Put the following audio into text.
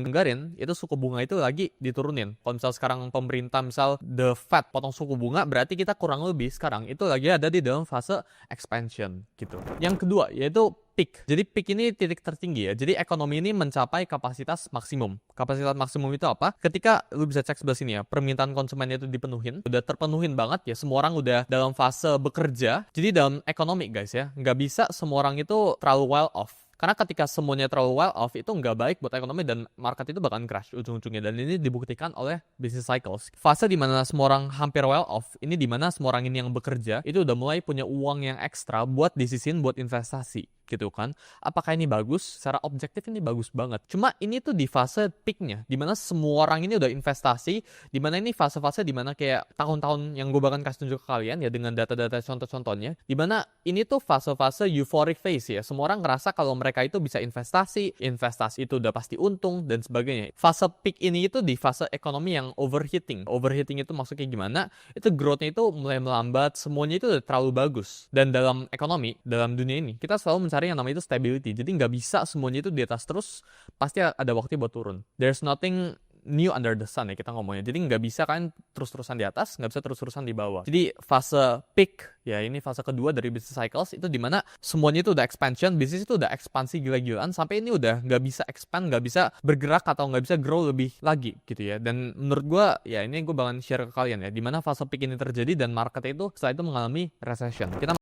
Anggarin itu suku bunga itu lagi diturunin. Kalau misal sekarang pemerintah misal the Fed potong suku bunga, berarti kita kurang lebih sekarang itu lagi ada di dalam fase expansion gitu. Yang kedua yaitu peak. Jadi peak ini titik tertinggi ya. Jadi ekonomi ini mencapai kapasitas maksimum. Kapasitas maksimum itu apa? Ketika lu bisa cek sebelah sini ya, permintaan konsumen itu dipenuhin, udah terpenuhin banget ya, semua orang udah dalam fase bekerja. Jadi dalam ekonomi guys ya, nggak bisa semua orang itu terlalu well off. Karena ketika semuanya terlalu well off, itu nggak baik buat ekonomi dan market itu bakalan crash ujung-ujungnya. Dan ini dibuktikan oleh business cycles. Fase dimana semua orang hampir well off, ini dimana semua orang ini yang bekerja, itu udah mulai punya uang yang ekstra buat disisihin buat investasi. Gitu kan. Apakah ini bagus? Secara objektif ini bagus banget. Cuma ini tuh di fase peaknya, dimana semua orang ini udah investasi, dimana ini fase-fase dimana kayak tahun-tahun yang gue bahkan kasih tunjuk ke kalian ya dengan data-data contoh-contohnya, dimana ini tuh fase-fase euphoric phase ya. Semua orang ngerasa kalau mereka itu bisa investasi itu udah pasti untung dan sebagainya. Fase peak ini itu di fase ekonomi yang overheating. Overheating itu maksudnya gimana? Itu growth-nya itu mulai melambat, semuanya itu udah terlalu bagus. Dan dalam ekonomi, dalam dunia ini, kita selalu mencari yang namanya itu stability. Jadi nggak bisa semuanya itu di atas terus, pasti ada waktu buat turun. There's nothing new under the sun ya kita ngomongnya. Jadi nggak bisa kan terus-terusan di atas, nggak bisa terus-terusan di bawah. Jadi fase peak, ya ini fase kedua dari business cycles, itu dimana semuanya itu udah expansion, bisnis itu udah ekspansi gila-gilaan, sampai ini udah nggak bisa expand, nggak bisa bergerak atau nggak bisa grow lebih lagi gitu ya. Dan menurut gue, ya ini gue bakalan share ke kalian ya, dimana fase peak ini terjadi dan market itu setelah itu mengalami recession. Kita